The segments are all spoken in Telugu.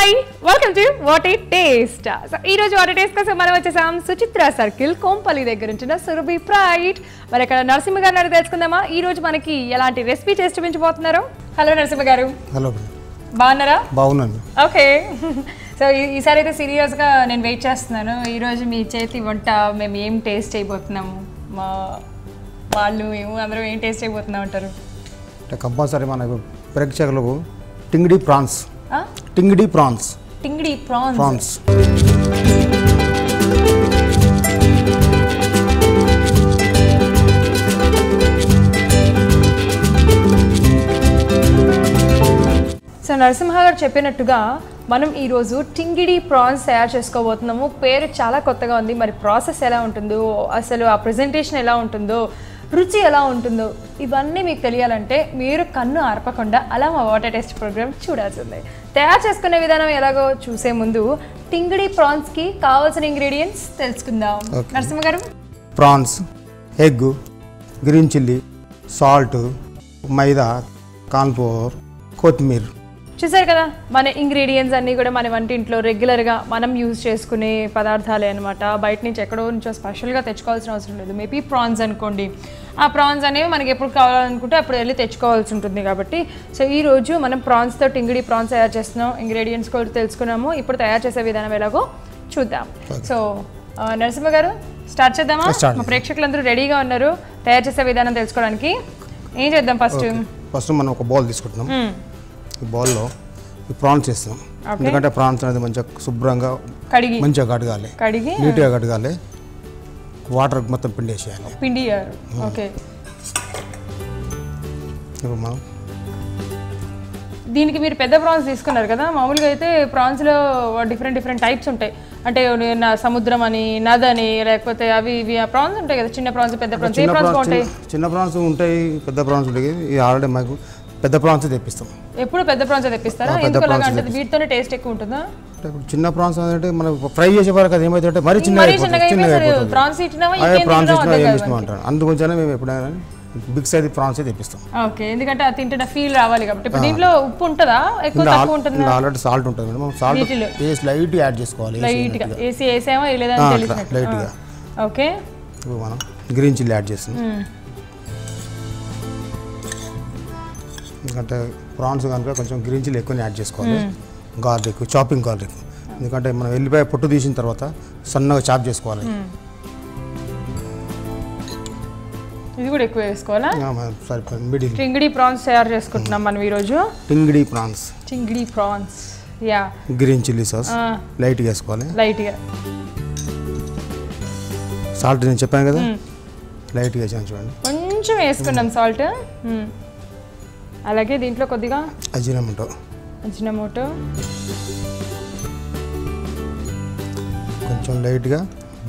Hi welcome to what it taste. So ఈ రోజు వాట్ ఇట్ టేస్ట్ కోసం మనం వచ్చేసాం సుచిత్ర సర్కిల్ కోంపల్లి దగ్గర ఉంచిన సురభి ఫ్రైడ్. మరి ఇక్కడ నరసింహ గారు అడిగి తెలుసుకుందామా ఈ రోజు మనకి ఎలాంటి రెసిపీ చేసి చూపించబోతున్నారు. హలో నరసింహ గారు. హలో, బాగున్నారా? బాగున్నాను. ఓకే, సో ఈసారి అయితే సీరియస్గా నేను వెయిట్ చేస్తున్నాను. ఈరోజు మీ చేతి వంట మేము ఏం టేస్ట్ చేయబోతున్నాము, మా వాళ్ళు మేము అందరూ ఏం టేస్ట్ చేయబోతున్నాం అంటారు? కంపల్సరీ మన ప్రేక్షకులకు టింగిడి ప్రాన్స్. టింగిడి ప్రాన్స్. సో నరసింహ గారు చెప్పినట్టుగా మనం ఈరోజు టింగిడి ప్రాన్స్ తయారు చేసుకోబోతున్నాము. పేరు చాలా కొత్తగా ఉంది. మరి ప్రాసెస్ ఎలా ఉంటుందో, అసలు ఆ ప్రెజెంటేషన్ ఎలా ఉంటుందో, రుచి ఎలా ఉంటుందో ఇవన్నీ మీకు తెలియాలంటే మీరు కన్ను ఆర్పకుండా అలా మా వాటర్ టెస్ట్ ప్రోగ్రామ్ చూడాల్సిందే. తయారు చేసుకునే విధానం ఎలాగో చూసే ముందు టింగిడి ప్రాన్స్కి కావాల్సిన ఇంగ్రీడియంట్స్ తెలుసుకుందాం. నరసింహ గారు. Prawns, egg, green chilli, salt, maida, cornflour, కొత్తిమీర. చూసారు కదా, మన ఇంగ్రీడియంట్స్ అన్నీ కూడా మన వంటింట్లో రెగ్యులర్గా మనం యూజ్ చేసుకునే పదార్థాలే అనమాట. బయట నుంచి ఎక్కడో నుంచో స్పెషల్గా తెచ్చుకోవాల్సిన అవసరం లేదు. మేబీ ప్రాన్స్ అనుకోండి, ఆ ప్రాన్స్ అనేవి మనకి ఎప్పుడు కావాలనుకుంటే అప్పుడు వెళ్ళి తెచ్చుకోవాల్సి ఉంటుంది. కాబట్టి సో ఈరోజు మనం ప్రాన్స్తో టింగిడి ప్రాన్స్ తయారు చేస్తున్నాం. ఇంగ్రీడియంట్స్ కూడా తెలుసుకున్నాము. ఇప్పుడు తయారు చేసే విధానం ఎలాగో చూద్దాం. సో నరసింహ గారు స్టార్ట్ చేద్దామా? మా ప్రేక్షకులందరూ రెడీగా ఉన్నారు తయారు చేసే విధానం తెలుసుకోవడానికి. ఏం చేద్దాం? ఫస్ట్ మనం ఒక బౌల్ తీసుకుంటున్నాం. ఈ బౌల్లో ఈ ప్రాన్స్ వేస్తాం. ఎందుకంటే ప్రాన్స్ అనేది మంచిగా శుభ్రంగా మంచిగా కడగాలి, నీట్గా కడగాలి. వాటర్ మొత్తం పిండి ఓకే. ఇప్పుడు మనం దీనికి మీరు పెద్ద ప్రాన్స్ తీసుకున్నారు కదా. మామూలుగా అయితే ప్రాన్స్లో డిఫరెంట్ టైప్స్ ఉంటాయి. అంటే సముద్రం అని, నది అని, లేకపోతే అవి ఇవి ప్రాన్స్ ఉంటాయి కదా. చిన్న ప్రాన్స్, పెద్ద ప్రాన్స్. ఏ ప్రాన్స్ ఉంటాయి? చిన్న ప్రాన్స్ ఉంటాయి, పెద్ద ప్రాన్స్ ఉంటాయి. ఇది ఆల్రెడీ మాకు పెద్ద ప్రాన్స్ తెప్పిస్తాం. ఎప్పుడు పెద్ద ప్రాన్స్ తెప్పిస్తారా? ఎందుకంటే వీటితోనే టేస్ట్ ఎక్కువ ఉంటుందా? చిన్న ప్రాన్స్ అంటే మనం ఫ్రై చేసే వరకు అది ఏమైతే మరీ చిన్నగా అంటారు. అందుకొంచెం మేము ఎప్పుడైనా బిగ్ సైజ్ ప్రాన్స్ తెప్పిస్తాం. ఓకే, ఎందుకంటే అది తింటున్న ఫీల్ రావాలి కాబట్టి. ఇప్పుడు దీంట్లో ఉప్పు ఉంటుందా? ఎక్కువ తక్కువ ఉంటుందా? ఆల్రెడీ సాల్ట్ ఉంటుంది మేడం. సాల్ట్ లైట్ యాడ్ చేసుకోవాలి. లైట్గా వేసేమో లేదని తెలిసినట్టు లైట్గా. ఓకే, ఇప్పుడు మనం గ్రీన్ చిల్లీ యాడ్ చేస్తాం. ఎందుకంటే ప్రాన్స్ కనుక కొంచెం గ్రీన్ చిల్లీ ఎక్కువ యాడ్ చేసుకోవాలి. Garlic, chopping garlic. ఎందుకంటే మనం ఎల్లిపాయ పొట్టు తీసిన తర్వాత సన్నగా చాప్ చేసుకోవాలి. ఇది కూడా ఎక్కువ వేసుకోవాలా? సరిపోయింది. మిడిల్ టింగిడి ప్రాన్స్ తయారు చేసుకుంటున్నాం మనం ఈరోజు. టింగిడి ప్రాన్స్ యా. గ్రీన్ చిల్లీ సాస్ లైట్గా వేసుకోవాలి. లైట్గా సాల్ట్ నేను చెప్పాను కదా, లైట్గా వేసాను చూడండి. కొంచెం వేసుకున్నాం సాల్ట్. అలాగే దీంట్లో కొద్దిగా అజినమోటో, కొంచెం లైట్గా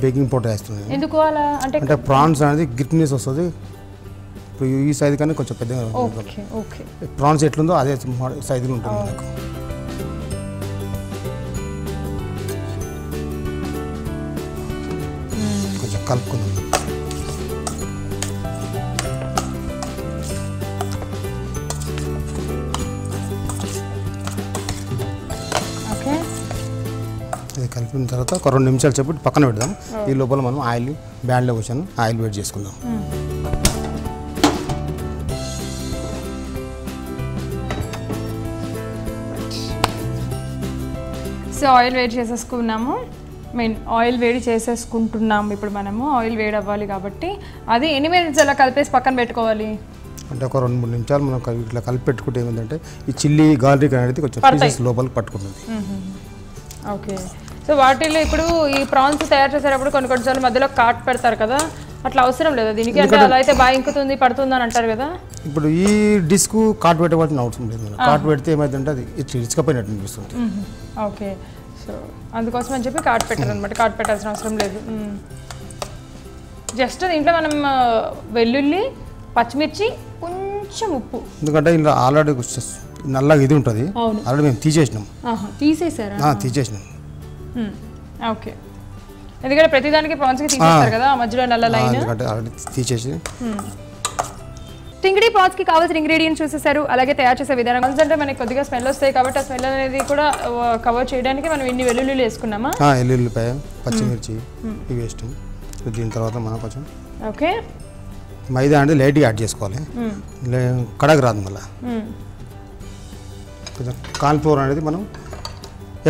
బేకింగ్ పౌడర్ వేస్తున్నాను. ఎందుకు అలా? అంటే ప్రాన్స్ అనేది గ్రిప్నెస్ వస్తుంది. ఇప్పుడు ఈ సైజు కానీ కొంచెం పెద్దగా ఉంటుంది. ప్రాన్స్ ఎట్లుందో అదే సైజులో ఉంటుంది మనకు. కొంచెం కలుపుకుందాం. కలిపిన తర్వాత ఒక 2 నిమిషాలు చెప్పి పక్కన పెడదాం. ఈ లోపల మనం ఆయిల్ బ్యాన్లో కూర్చొని ఆయిల్ వేడి చేసుకుందాం. సో ఆయిల్ వేడి చేసేసుకున్నాము. ఆయిల్ వేడి చేసేసుకుంటున్నాము. ఇప్పుడు మనము ఆయిల్ వేడి అవ్వాలి కాబట్టి అది ఎన్ని మినిట్స్ అలా కలిపేసి పక్కన పెట్టుకోవాలి? అంటే ఒక 2-3 నిమిషాలు మనం ఇట్లా కలిపి పెట్టుకుంటే ఏమిటంటే ఈ చిల్లీ గార్లిక్ అనేది కొంచెం లోపలికి పట్టుకుంటుంది. ఓకే, సో వాటిలో ఇప్పుడు ఈ ప్రాన్స్ తయారు చేసేటప్పుడు కొన్నిసార్లు మధ్యలో కాట్ పెడతారు కదా, అట్లా అవసరం లేదా దీనికి? అంటే అలా అయితే బాగా ఇంకుతుంది, పడుతుంది అని అంటారు కదా. ఇప్పుడు ఈ డిస్క్ కాట్ పెట్టవలసిన అవసరం లేదు. కాట్ పెడితే ఏమైందంటే అది ఇసుకపోయినట్టు అనిపిస్తుంది. ఓకే, సో అందుకోసం అని చెప్పి కాట్ పెట్టారు అనమాట. కాట్ పెట్టాల్సిన అవసరం లేదు. జస్ట్ దీంట్లో మనం వెల్లుల్లి, పచ్చిమిర్చి, కొంచెం ఉప్పు. ఎందుకంటే ఇలా ఆల్రెడీ నల్లగా ఇది ఉంటుంది. ఆల్రెడీ మేము తీసేసినాం. తీసేసినాం. ఓకే, ఎందుకంటే ప్రతిదానికి ప్రాన్స్కి తీసేస్తారు కదా మధ్యలో నల్ల లైన్. ఆల్రెడీ తీసేసి టింగిడి ప్రాన్స్కి కావాల్సిన ఇంగ్రీడియంట్స్ చూసేసారు, అలాగే తయారు చేసే విధానం. ప్రాన్స్ అంటే మనకి కొద్దిగా స్మెల్ వస్తాయి కాబట్టి ఆ స్మెల్ అనేది కూడా కవర్ చేయడానికి మనం ఇన్ని వెల్లుల్లిలు వేసుకున్నామా? వెల్లుల్లిపాయ, పచ్చిమిర్చి ఇవి వేస్తాం. దీని తర్వాత మనం కొంచెం ఓకే మైదా అంటే లైట్గా యాడ్ చేసుకోవాలి, కడగ రాదు. మళ్ళీ కొంచెం కార్న్ఫ్లోర్ అనేది మనం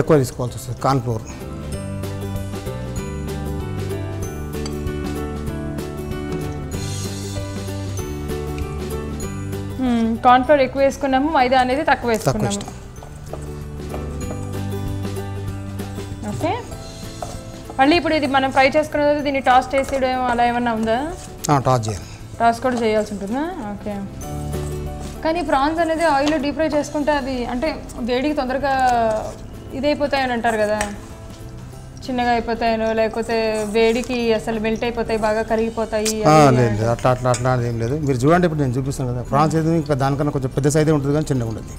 ఎక్కువ తీసుకోవాల్సి వస్తుంది. కార్న్ఫ్లోర్ కార్న్ఫ్లోర్ ఎక్కువ వేసుకున్నాము, మైదా అనేది తక్కువ వేసుకున్నాము. ఓకే మళ్ళీ ఇప్పుడు ఇది మనం ఫ్రై చేసుకున్నది దీన్ని టాస్ చేసేయడం అలా ఏమన్నా ఉందా? టాస్ చేయాలి. టాస్ కూడా చేయాల్సి ఉంటుందా? ఓకే. కానీ ప్రాన్స్ అనేది ఆయిల్ డీప్ ఫ్రై చేసుకుంటే అవి అంటే వేడికి తొందరగా ఇదైపోతాయని అంటారు కదా, చిన్నగా అయిపోతాయనో లేకపోతే వేడికి అసలు మెల్ట్ అయిపోతాయి, బాగా కరిగిపోతాయి. లేదు అట్లా అట్లా అట్లా ఏం లేదు. మీరు చూడండి, ఇప్పుడు నేను చూపిస్తాను కదా, ప్రాన్స్ అయితే ఇంకా దానికన్నా కొంచెం పెద్ద సైజే ఉంటుంది కానీ చిన్నగా ఉంటుంది.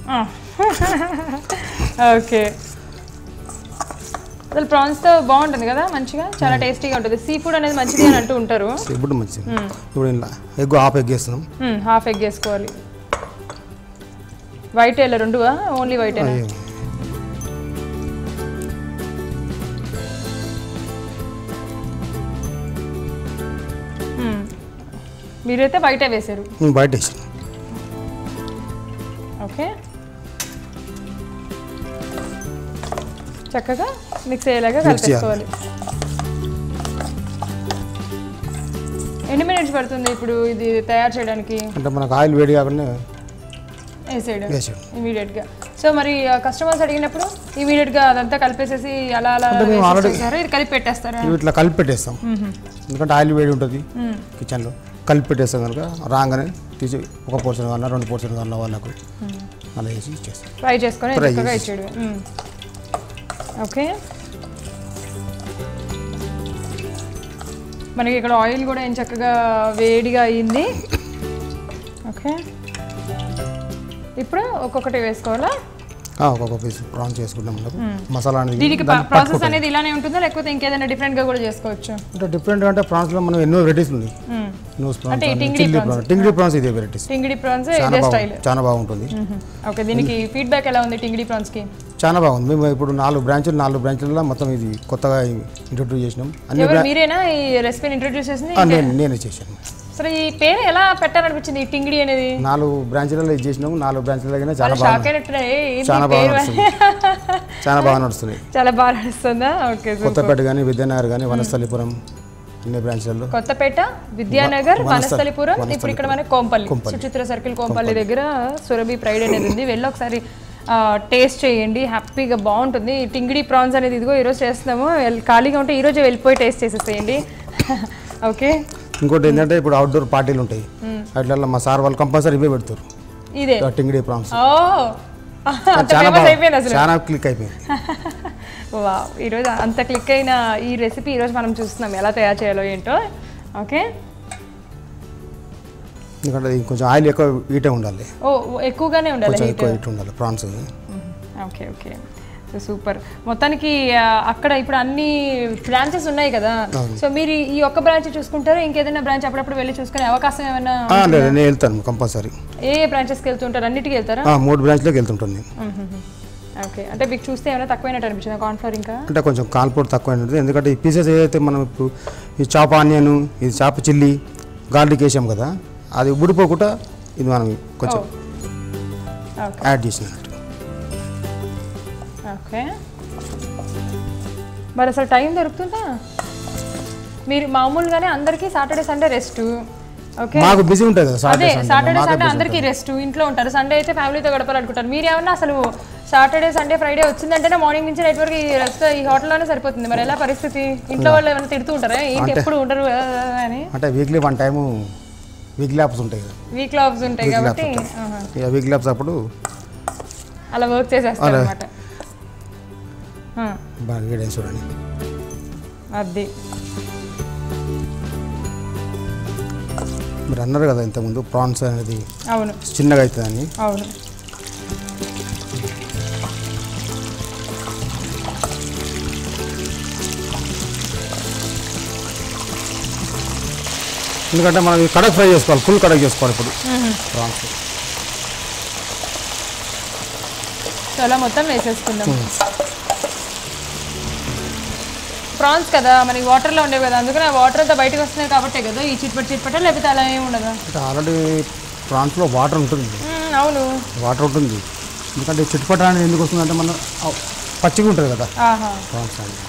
ఓకే అసలు ప్రాన్స్తో బాగుంటుంది కదా, మంచిగా చాలా టేస్టీగా ఉంటుంది. సీ ఫుడ్ అనేది మంచిది అని అంటూ ఉంటారు. సీ ఫుడ్ మంచిది. ఇప్పుడు ఎగ్ హాఫ్ ఎగ్ వేస్తున్నాం. హాఫ్ ఎగ్ వేసుకోవాలి. వైట్ ఎలా రెండువా? ఓన్లీ వైట్ అయినా? మీరైతే బయట వేసారు? బయట వేసాను. ఓకే చక్కగా మిక్స్ అయ్యేలాగా కలిపేసుకోవాలి. ఎన్ని మినిట్స్ పడుతుంది ఇప్పుడు ఇది తయారు చేయడానికి? అంటే మనకు ఆయిల్ వేడి కాకుండా వేసేయడం ఇమీడియట్గా. సో మరి కస్టమర్స్ అడిగినప్పుడు ఇమీడియట్గా అదంతా కలిపేసేసి అలా అలా ఇది కలిపి పెట్టేస్తారా? ఇట్లా కలిపి పెట్టేస్తాం, ఎందుకంటే ఆయిల్ వేడి ఉంటుంది కిచెన్లో. కలిపి పెట్టేస్తాం కనుక రాగానే తీసి ఒక పోర్షన్ కన్నా 2 పోర్షన్ కన్నా వాళ్ళకు అలా వేసి ఇచ్చేస్తాం. ఫ్రై చేసుకొని చక్కగా ఇచ్చేయడం. ఓకే మనకి ఇక్కడ ఆయిల్ కూడా ఏం చక్కగా వేడిగా అయ్యింది. ఓకే ఇప్పుడు ఒక్కొక్కటి వేసుకోవాలా? ఒక్కొక్క పీస్ ప్రాన్స్ చేసుకుంటాం. మసాలా అనేది దీనికి ప్రాసెస్ అనేది ఇలానే ఉంటుందా లేకపోతే ఇంకేదైనా డిఫరెంట్గా కూడా చేసుకోవచ్చు? అంటే డిఫరెంట్ అంటే ప్రాన్స్లో మనం ఎన్నో వెరైటీస్ ఉన్నాయి. టింగిడి ప్రాన్స్ ఇదే వెరైటీస్. టింగిడి ప్రాన్స్ ఇదే స్టైల్ చాలా బాగుంటుంది. ఓకే దీనికి ఫీడ్బ్యాక్ ఎలా ఉంది టింగిడి ప్రాన్స్కి? చాలా బాగుంది. మేము ఇప్పుడు 4 బ్రాంచ్లలో మొత్తం ఇది కొత్తగా ఇంట్రొడ్యూస్ చేసినాం. మీరేనా ఈ రెసిపీని ఇంట్రొడ్యూస్ చేసింది? నేనే చేశాను. అసలు ఈ పేరు ఎలా పెట్టాలనిపించింది టింగిడి అనేది? 4 బ్రాంచ్లలో ఇది చేసినాము. 4 బ్రాంచ్లలో చాలా బాగా నడుస్తుంది. చాలా బాగా నడుస్తుందా? ఓకే. కొత్తపేట కానీ విద్యానగర్ కానీ వనస్థలిపురం అన్ని బ్రాంచ్లలో. కొత్తపేట, విద్యానగర్, వనస్థలిపురం, ఇప్పుడు ఇక్కడ మన కోంపల్లి సుచిత్ర సర్కిల్ కోంపల్లి దగ్గర సురభి ప్రైడ్ అనేది ఉంది. వెళ్ళి ఒకసారి టేస్ట్ చేయండి, హ్యాపీగా బాగుంటుంది. టింగిడి ప్రాన్స్ అనేది ఇదిగో ఈరోజు చేస్తున్నాము, ఖాళీగా ఉంటే ఈరోజే వెళ్ళిపోయి టేస్ట్ చేసేసేయండి. ఓకే. ఇంకోటి ఏంటంటే ఇప్పుడు అవుట్డోర్ పార్టీలు ఉంటాయి, అట్లా మా సార్ వాళ్ళు కంపల్సరీ ఇవే పెడతారు. ఇదే టింగిడి ప్రాన్స్ చాలా క్లిక్ అయిపోయింది. వావ్, ఈరోజు అంత క్లిక్ అయిన ఈ రెసిపీ ఈరోజు మనం చూస్తున్నాం ఎలా తయారు చేయాలో ఏంటో. ఓకే ఎందుకంటే కొంచెం ఆయిల్ ఎక్కువ హీటే ఉండాలి. ఎక్కువగానే ఉండాలి, ఎక్కువ హీట్ ఉండాలి ప్రాన్స్. Okay okay super. మొత్తానికి అక్కడ ఇప్పుడు అన్ని బ్రాంచెస్ ఉన్నాయి కదా, సో మీరు ఈ ఒక్క బ్రాంచ్ చూసుకుంటారు, ఇంకేదైనా బ్రాంచ్ అప్పుడప్పుడు వెళ్ళి చూసుకునే అవకాశం ఏమైనా? నేను వెళ్తాను కంపల్సరీ. ఏ బ్రాంచెస్కి వెళ్తుంటారు? అన్నిటికీ వెళ్తారా? 3 బ్రాంచ్లోకి వెళ్తుంటాను నేను. ఓకే. అంటే మీకు చూస్తే ఏమైనా తక్కువైనట్టు అనిపించింది కార్న్ఫ్లోర్? ఇంకా అంటే కొంచెం కార్న్ఫ్లోర్ తక్కువైనది, ఎందుకంటే ఈ పీసెస్ ఏదైతే మనం ఇప్పుడు ఈ చాప్ ఆనియన్, ఇది చాప్ చిల్లీ, గార్లిక్ వేసాం కదా, అది ఉడిపోకుండా ఇది మనం కొంచెం యాడ్ చేసినట్టు. ఓకే. మరి అసలు టైం దొరుకుతుందా? మీరు మామూలుగానే అందరికీ సాటర్డే సండే రెస్ట్, ఓకే, మాకు బిజీ ఉంటుంది కదా. అదే సాటర్డే సండే అందరికీ రెస్ట్, ఇంట్లో ఉంటారు. సండే అయితే ఫ్యామిలీతో గడపాలనుకుంటారు. మీరు ఏమన్నా అసలు సాటర్డే సండే ఫ్రైడే వచ్చిందంటేనే మార్నింగ్ నుంచి నైట్ వరకు ఈ రెస్ట్ ఈ హోటల్లోనే సరిపోతుంది. మరి ఎలా పరిస్థితి? ఇంట్లో వాళ్ళు ఏమైనా తిడుతూ ఉంటారా ఏంటి ఎప్పుడు ఉండరు అని? అంటే వీక్లీ 1 టైము వీక్లీ ఆఫ్స్ ఉంటాయి కదా, వీక్లీ ఆఫ్స్ ఉంటాయి కాబట్టి వీక్లీ ఆఫ్స్ అప్పుడు అలా వర్క్ చేసేస్తారు అన్నమాట. బాగా వీడియో చూడండి. అది మీరు అన్నారు కదా ఇంతకుముందు ప్రాన్స్ అనేది అవును చిన్నగా అవుతుందని. అవును. ఎందుకంటే మనం కడక్ ఫ్రై చేసుకోవాలి, ఫుల్ కడక్ చేసుకోవాలి ఇప్పుడు ప్రాన్స్. చాలా మొత్తం వేసేసుకుందాం. ప్రాన్స్ కదా మనకి వాటర్లో ఉండేవి కదా, అందుకని ఆ వాటర్ అంతా బయటకు వస్తున్నాయి కాబట్టే కదా ఈ చిట్పట లేకపోతే అలా ఏమి ఉండదా? ఆల్రెడీ ప్రాన్స్లో వాటర్ ఉంటుంది. అవును వాటర్ ఉంటుంది, ఎందుకంటే చిట్పట అనేది ఎందుకు వస్తుందంటే మనం పచ్చిగా ఉంటుంది కదా ప్రాన్స్ అనేది.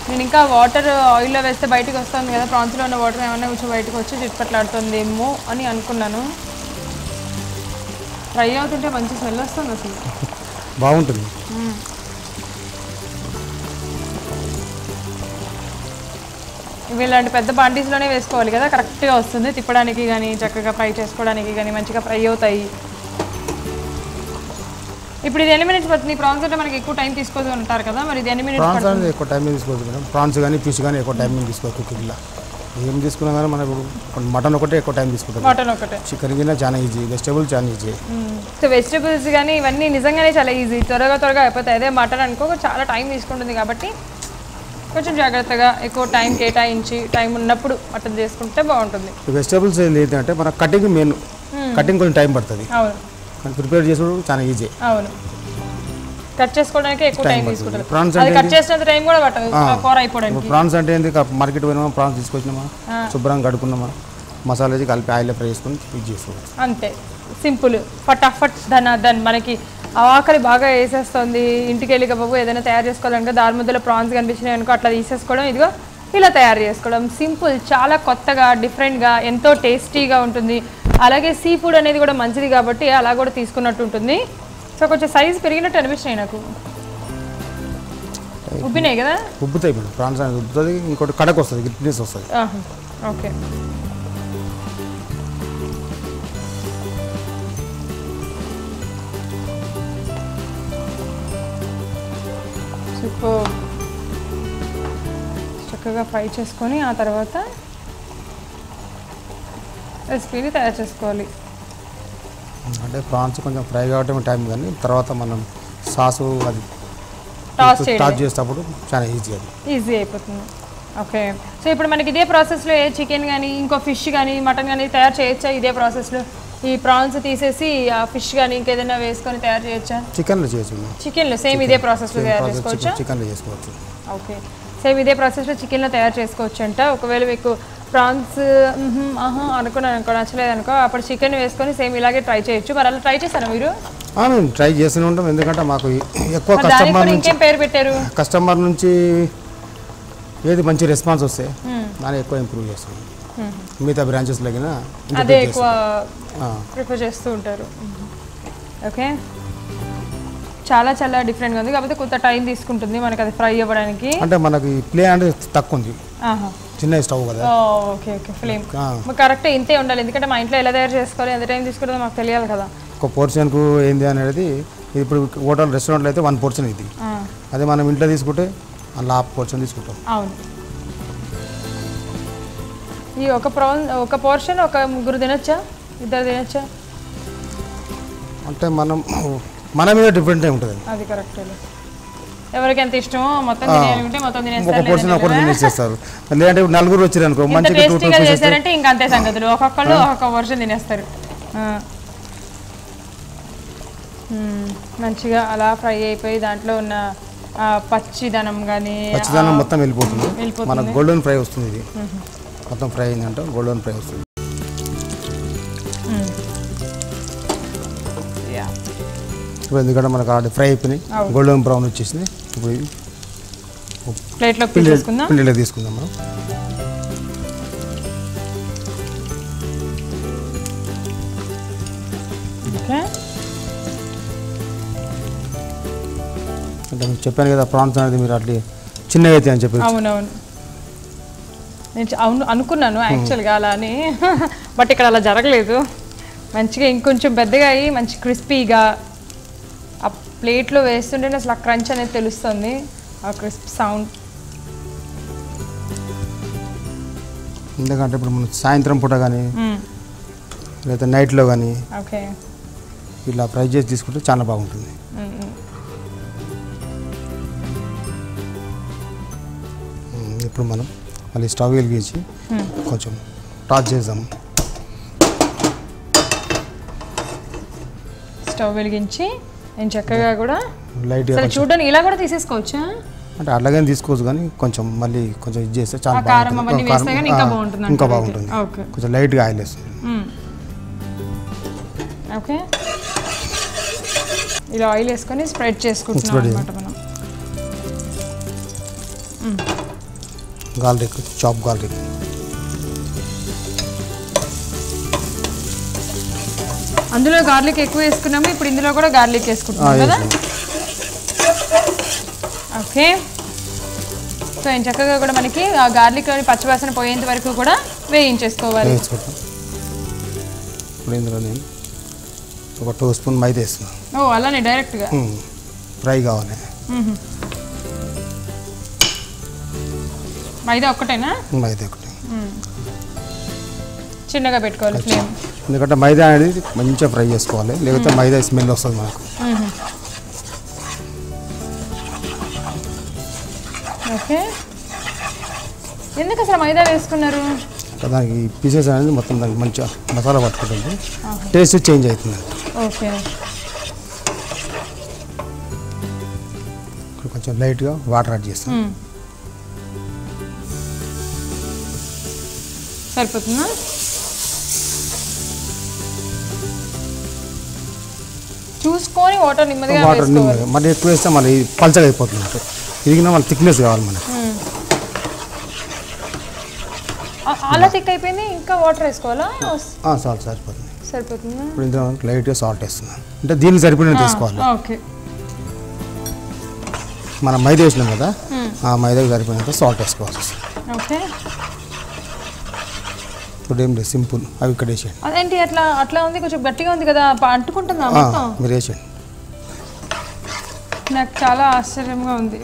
నేను ఇంకా వాటర్ ఆయిల్లో వేస్తే బయటకు వస్తుంది కదా, ప్రాన్స్లో ఉన్న వాటర్ ఏమన్నా కొంచెం బయటకు వచ్చి చిట్పట్లాడుతుందేమో అని అనుకున్నాను. ఫ్రై అవుతుంటే మంచి స్మెల్ వస్తుంది అసలు, బాగుంటుంది. ఇవి ఇలాంటి పెద్ద బాండీస్లోనే వేసుకోవాలి కదా, కరెక్ట్గా వస్తుంది తిప్పడానికి కానీ చక్కగా ఫ్రై చేసుకోవడానికి కానీ మంచిగా ఫ్రై అవుతాయి. ఇప్పుడు ఇది ఎన్ని మినిట్స్ పడుతుంది? ప్రాన్స్ అంటే మనకి ఎక్కువ టైం తీసుకోదు అంటారు కదా, మరి ఇది ఎన్ని మినిట్స్? ప్రాన్స్ అనేది ఎక్కువ టైం తీసుకోవచ్చు మేడం. ప్రాన్స్ కానీ ఫిష్ కానీ ఎక్కువ టైం తీసుకోవచ్చు కుకింగ్లో. ఏం తీసుకున్నా కానీ మనకు మటన్ ఒకటే ఎక్కువ టైం తీసుకుంటాం. మటన్ ఒకటే. చికెన్ గిన్నె చాలా ఈజీ, వెజిటేబుల్ చాలా ఈజీ. సో వెజిటేబుల్స్ కానీ ఇవన్నీ నిజంగానే చాలా ఈజీ, త్వరగా అయిపోతాయి. అదే మటన్ అనుకో చాలా టైం తీసుకుంటుంది కాబట్టి కొంచెం జాగ్రత్తగా ఎక్కువ టైం కేటాయించి టైం ఉన్నప్పుడు మటన్ చేసుకుంటే బాగుంటుంది. వెజిటేబుల్స్ ఏంటంటే మన కటింగ్ మెయిన్, కటింగ్ కొంచెం టైం పడుతుంది. అవును, ప్రిపేర్ చేసుకోవడం చాలా ఈజీ. అవును, కట్ చేసుకోవడానికి ఎక్కువ టైం తీసుకుంటుంది. ప్రాన్స్ అంటే కట్ చేసినంత టైం కూడా పట్టదు కూర అయిపోవడానికి. ప్రాన్స్ అంటే ఏంది, మార్కెట్ పోయినామా ప్రాన్స్ తీసుకొచ్చినామా శుభ్రంగా కడుక్కున్నామా మసాలా వేసి కలిపి ఆయిల్ ఫ్రై చేసుకొని యూజ్ చేసుకోవాలి, అంతే సింపుల్. ఫటాఫట్ దన్ మనకి ఆకలి బాగా వేసేస్తుంది, ఇంటికి వెళ్ళి బాబు ఏదైనా తయారు చేసుకోవాలనుకో దాని మధ్యలో ప్రాన్స్ కనిపించినాయి అనుకో అట్లా తీసేసుకోవడం, ఇదిగో ఇలా తయారు చేసుకోవడం. సింపుల్, చాలా కొత్తగా డిఫరెంట్గా ఎంతో టేస్టీగా ఉంటుంది. అలాగే సీ ఫుడ్ అనేది కూడా మంచిది కాబట్టి అలా కూడా తీసుకున్నట్టు ఉంటుంది. సో కొంచెం సైజ్ పెరిగినట్టు అనిపిస్తున్నాయి నాకు. ఉబ్బినాయి కదా? ఉబ్బుతాయి మేడం, ప్రాన్స్ అనేది ఉబ్బుతుంది. ఇంకోటి కడక్ వస్తుంది, గిట్నెస్ వస్తుంది. Okay, super. చక్కగా ఫ్రై చేసుకొని ఆ తర్వాత రెసిపీని తయారు చేసుకోవాలి. అంటే ప్రాన్స్ కొంచెం ఫ్రై కావటం టైం, కానీ తర్వాత మనం సాసు అది టాస్ చేసేటప్పుడు చాలా ఈజీ అయిపోతుంది. ఓకే, సో ఇప్పుడు మనకి ఇదే ప్రాసెస్లో చికెన్ కానీ ఇంకో ఫిష్ కానీ మటన్ కానీ తయారు చేయొచ్చా? ఇదే ప్రాసెస్లో ఈ ప్రాన్స్ తీసేసి ఆ ఫిష్ కానీ ఇంకేదైనా వేసుకొని తయారు చేయొచ్చా? చికెన్లో చేయొచ్చు. చికెన్లో సేమ్ ఇదే ప్రాసెస్లో తయారు చేసుకోవచ్చా? చికెన్లో చేసుకోవచ్చు. ఓకే, సేమ్ ఇదే ప్రాసెస్లో చికెన్లో తయారు చేసుకోవచ్చు అంట. ఒకవేళ మీకు ప్రాన్స్ అనుకున్నాను నచ్చలేదు అనుకో అప్పుడు చికెన్ వేసుకొని సేమ్ ఇలాగే ట్రై చేయొచ్చు. మరి అలా ట్రై చేశారా మీరు? మేము ట్రై చేస్తూనే ఉంటాం, ఎందుకంటే మాకు ఎక్కువ కస్టమర్ నుంచి ఏది మంచి రెస్పాన్స్ వస్తే దాన్ని ఎక్కువ ఇంప్రూవ్ చేస్తాం. మిగతా బ్రాంచెస్ లాగిన అదే ఎక్కువ ప్రిఫర్ చేస్తూ ఉంటారు. ఓకే, చాలా చాలా డిఫరెంట్గా ఉంది కాకపోతే కొంత టైం తీసుకుంటుంది మనకి అది ఫ్రై అవ్వడానికి. అంటే మనకి ప్లే అనేది తక్కువ ఉంది, చిన్న స్టవ్ కదా. ఓకే ఓకే, ఫ్లేమ్ కరెక్ట్ ఇంతే ఉండాలి, ఎందుకంటే మా ఇంట్లో ఎలా తయారు చేసుకోవాలి ఎంత టైం తీసుకుంటుందో మాకు తెలియాలి కదా. ఒక పోర్షన్కు ఏంది అనేది ఇప్పుడు హోటల్ రెస్టారెంట్లో అయితే 1 పోర్షన్ ఇది, అదే మనం ఇంట్లో తీసుకుంటే అలా హాఫ్ పోర్షన్ తీసుకుంటాం. అవును, ఈ ఒక పోర్షన్ ఒక ముగ్గురు తినొచ్చా, ఇద్దరు తినొచ్చా? అంటే మన మీద డిఫరెంట్ ఉంటుంది. అది కరెక్ట్, ఎవరికి ఎంత ఇష్టమో మొత్తం తినేయాలంటే మొత్తం తినేస్తారు. లేదంటే నలుగురు వచ్చారు అనుకో మంచిగా చేశారంటే ఇంకా అంతే సంగతులు, ఒక్కొక్కళ్ళు ఒక్కొక్క పోర్షన్ తినేస్తారు. మంచిగా అలా ఫ్రై అయిపోయి దాంట్లో ఉన్న పచ్చిదనం మొత్తం వెళ్ళిపోతుంది. మనకు గోల్డెన్ ఫ్రై వస్తుంది, ఇది మొత్తం ఫ్రై అయిందంటే గోల్డెన్ ఫ్రై వస్తుంది. ఇప్పుడు ఎందుకంటే మనకు ఆల్రెడీ ఫ్రై అయిపోయినాయి, గోల్డెన్ బ్రౌన్ వచ్చేసింది. ఇప్పుడు ప్లేట్లో తీసుకుందాం మనం. అంటే మీకు చెప్పాను కదా ప్రాన్స్ అనేది మీరు అట్లా చిన్నగా అయితే అని చెప్పి. అవునవును, నేను అనుకున్నాను యాక్చువల్గా అలా అని, బట్ ఇక్కడ అలా జరగలేదు. మంచిగా ఇంకొంచెం పెద్దగా అయ్యి మంచి క్రిస్పీగా ఆ ప్లేట్లో వేస్తుంటేనే అసలు ఆ క్రంచ్ అనేది తెలుస్తుంది, ఆ క్రిస్ప్ సౌండ్. ఎందుకంటే ఇప్పుడు మనం సాయంత్రం పూట కానీ లేదా నైట్లో కానీ ఓకే ఇలా ఫ్రై చేసి తీసుకుంటే చాలా బాగుంటుంది. ఇప్పుడు మనం మళ్ళీ స్టవ్ వెలిగించి కొంచెం టాస్ చేద్దాం. స్టవ్ వెలిగించి నేను చక్కగా కూడా లైట్గా చూడండి ఇలా కూడా తీసేసుకోవచ్చా? అంటే అట్లాగే తీసుకోవచ్చు కానీ కొంచెం మళ్ళీ కొంచెం ఇది చేస్తే చాలా ఇంకా బాగుంటుంది. కొంచెం లైట్గా ఆయిల్ వేస్తుంది. ఓకే, ఇలా ఆయిల్ వేసుకొని స్ప్రెడ్ చేసుకుంటున్నాం అన్నమాట మనం. Garlic, chop garlic. అందులో గార్లిక్ ఎక్కువ వేసుకున్నాము, ఇప్పుడు ఇందులో కూడా గార్లిక్ వేసుకుంటున్నాం కదా. ఓకే, సో ఏం చక్కగా కూడా మనకి ఆ గార్లిక్లోని పచ్చివాసన పోయేంత వరకు కూడా వేయించేసుకోవాలి. ఇప్పుడు ఇందులో నేను ఒక 2 స్పూన్ మైదా వేస్తున్నాను. ఓ అలానే డైరెక్ట్గా ఫ్రై కావాలి. మైదా ఒక్కటేనా? మైదా ఒకటే, చిన్నగా పెట్టుకోవాలి ఫ్లేమ్. ఎందుకంటే మైదా అనేది మంచిగా ఫ్రై చేసుకోవాలి, లేకపోతే మైదా స్మెల్ వస్తుంది మనకు. ఓకే, ఎందుకు అసలు మైదా వేసుకున్నారు? దానికి పీసెస్ అనేది మొత్తం దానికి మంచిగా మసాలా పట్టుకుంటుంది, టేస్ట్ చేంజ్ అవుతుంది. ఓకే, కొంచెం లైట్గా వాటర్ యాడ్ చేస్తాం. సరిపోతుందా? చూసుకొని వాటర్ నిమ్మదిగా మళ్ళీ ఎక్కువ వేస్తే మళ్ళీ పల్చగా అయిపోతుంది. ఇదిగినా మళ్ళీ థిక్నెస్ కావాలి మనకు. అలా థిక్ అయిపోయింది, ఇంకా వాటర్ వేసుకోవాలా? సాల్ట్ సరిపోతుంది. సరిపోతుందా? ఇప్పుడు ఇందులో లైట్గా సాల్ట్ వేస్తున్నాను, అంటే దీనికి సరిపడినట్టు వేసుకోవాలి. ఓకే, మనం మైదా వేసినాం కదా, ఆ మైదాకి సరిపోయినంత సాల్ట్ వేసుకోవాలి. ఓకే, ఇప్పుడు ఏం లేదు, సింపుల్. అవి ఇక్కడ వేసేయండి. అదేంటి అట్లా అట్లా ఉంది, కొంచెం గట్టిగా ఉంది కదా, అంటుకుంటుందా? మీరు వేసేయండి. నాకు చాలా ఆశ్చర్యంగా ఉంది.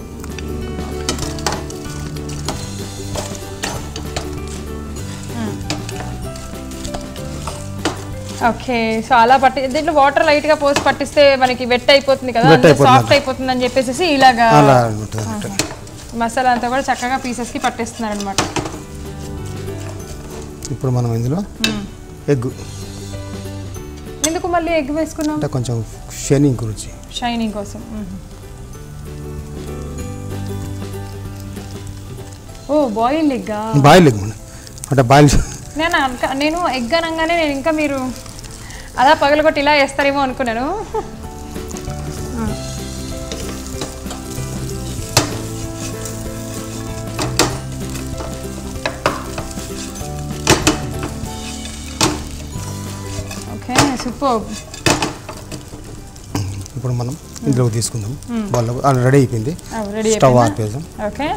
ఓకే, సో అలా దీంట్లో వాటర్ లైట్గా పోసి పట్టిస్తే మనకి వెట్ అయిపోతుంది కదా, సాఫ్ట్ అయిపోతుంది అని చెప్పేసి ఇలాగా మసాలా అంతా కూడా చక్కగా పీసెస్కి పట్టేస్తున్నారు అనమాట. ఇప్పుడు మనం ఇందులో ఎగ్. ఎందుకు మళ్ళీ ఎగ్ వేసుకున్నాం? అంటే కొంచెం షైనింగ్ గురించి, షైనింగ్ కోసం. ఓ బాయిల్ ఎగ్. బాయిల్ ఎగ్ అంటే బాయిల్. నేను ఎగ్ అనగానే నేను ఇంకా మీరు అలా పగలగొట్టి ఇలా వేస్తారేమో అనుకున్నాను. Okay, super. ఇప్పుడు మనం ఇందులో తీసుకుందాం. వాళ్ళు రెడీ అయిపోయింది, స్టవ్ ఆపేద్దాం. ఓకే,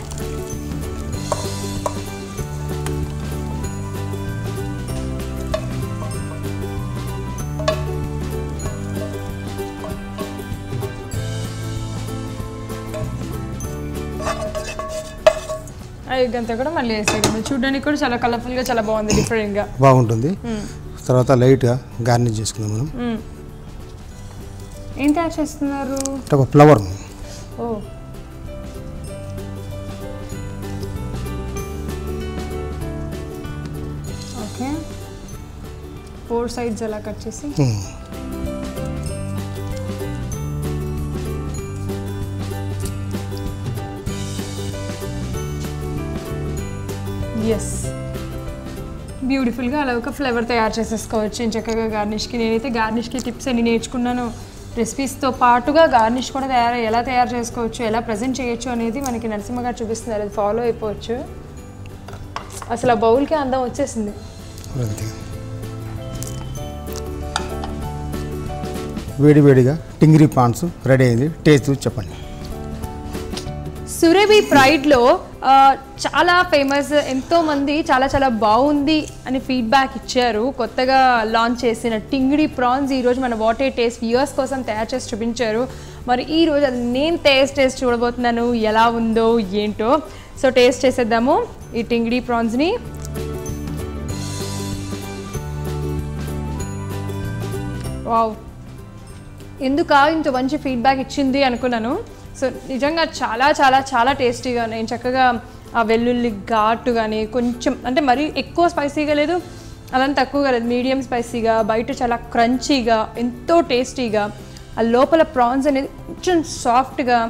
ఎగ్ అంతా కూడా మళ్ళీ వేసేయడం. చూడడానికి కూడా చాలా కలర్ఫుల్గా, చాలా బాగుంది, డిఫరెంట్గా బాగుంటుంది. తర్వాత లైట్గా గార్నిష్ చేసుకుందాం మనం. ఏం తయారు చేస్తున్నారు? ఒక ఫ్లవర్. ఓ, ఓకే, 4 సైడ్స్ అలా కట్ చేసి. ఎస్, బ్యూటిఫుల్గా అలా ఒక ఫ్లేవర్ తయారు చేసేసుకోవచ్చు చక్కగా గార్నిష్కి. నేనైతే గార్నిష్కి టిప్స్ అన్ని నేర్చుకున్నాను. రెసిపీస్తో పాటుగా గార్నిష్ కూడా ఎలా తయారు చేసుకోవచ్చు, ఎలా ప్రజెంట్ చేయొచ్చు అనేది మనకి నరసింహ గారు చూపిస్తున్నారు. అది ఫాలో అయిపోవచ్చు. అసలు ఆ బౌల్కి అందం వచ్చేసింది. వేడివేడిగా టింగిరి ప్రాన్స్ రెడీ అయింది. టేస్ట్ చెప్పండి. సురభి ప్రైడ్లో చాలా ఫేమస్, ఎంతోమంది చాలా చాలా బాగుంది అని ఫీడ్బ్యాక్ ఇచ్చారు. కొత్తగా లాంచ్ చేసిన టింగిడి ప్రాన్స్ ఈరోజు మన వాట్ ఏ టేస్ట్ వ్యూవర్స్ కోసం తయారు చేసి చూపించారు. మరి ఈరోజు అది నేను టేస్ట్ చూడబోతున్నాను, ఎలా ఉందో ఏంటో. సో టేస్ట్ చేసేద్దాము ఈ టింగిడి ప్రాన్స్ని. వావ్, ఎందుకు ఇంత మంచి ఫీడ్బ్యాక్ ఇచ్చింది అనుకున్నాను. సో నిజంగా చాలా చాలా చాలా టేస్టీగా ఉన్నాయి. చక్కగా ఆ వెల్లుల్లి ఘాటు కానీ కొంచెం, అంటే మరీ ఎక్కువ స్పైసీగా లేదు, అదంతా తక్కువగా లేదు, మీడియం స్పైసీగా, బయట చాలా క్రంచీగా, ఎంతో టేస్టీగా, ఆ లోపల ప్రాన్స్ అనేది కొంచెం సాఫ్ట్గా.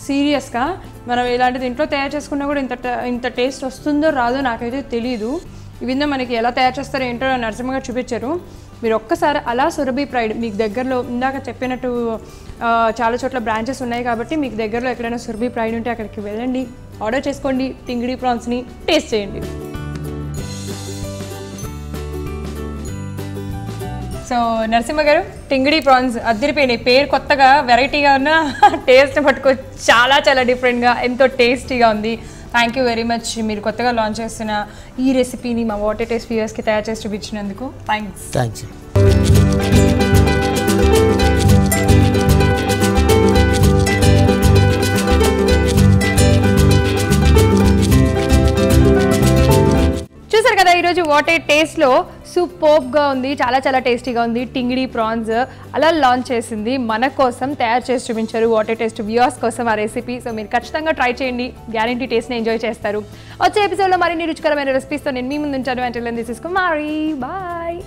సీరియస్గా మనం ఇలాంటిది ఇంట్లో తయారు చేసుకున్నా కూడా ఇంత టేస్ట్ వస్తుందో రాదో నాకైతే తెలీదు. ఇవిందో మనకి ఎలా తయారు చేస్తారో ఏంటో నరసింహ గారు చూపించారు. మీరు ఒక్కసారి అలా సురభి ప్రైడ్ మీకు దగ్గరలో, ఇందాక చెప్పినట్టు చాలా చోట్ల బ్రాంచెస్ ఉన్నాయి కాబట్టి మీకు దగ్గరలో ఎక్కడైనా సురభి ప్రైడ్ ఉంటే అక్కడికి వెళ్ళండి, ఆర్డర్ చేసుకోండి, టింగిడి ప్రాన్స్ని టేస్ట్ చేయండి. సో నరసింహ గారు, టింగిడి ప్రాన్స్ అద్దరిపోయినాయి. పేరు కొత్తగా వెరైటీగా ఉన్న టేస్ట్ పట్టుకో చాలా చాలా డిఫరెంట్గా ఎంతో టేస్టీగా ఉంది. Thank you very much. మీరు కొత్తగా లాంచ్ చేస్తున్న ఈ రెసిపీని మా వాటర్ టేస్ట్ వ్యూవర్స్కి తయారు చేసి చూపించినందుకు థ్యాంక్స్. చూసారు కదా, ఈరోజు వాటర్ టేస్ట్లో సూపర్గా ఉంది, చాలా చాలా టేస్టీగా ఉంది. టింగిడి ప్రాన్స్ అలా లాంచ్ చేసింది, మన కోసం తయారు చేసి చూపించారు వాటర్ టేస్ట్ వ్యూవర్స్ కోసం ఆ రెసిపీ. సో మీరు ఖచ్చితంగా ట్రై చేయండి, గ్యారంటీ టేస్ట్ని ఎంజాయ్ చేస్తారు. వచ్చే ఎపిసోడ్లో మరిన్ని రుచికరమైన రెసిపీస్తో నేను మీ ముందు ఉంచాను. అంటే దిస్ ఇస్ కుమారి, బాయ్.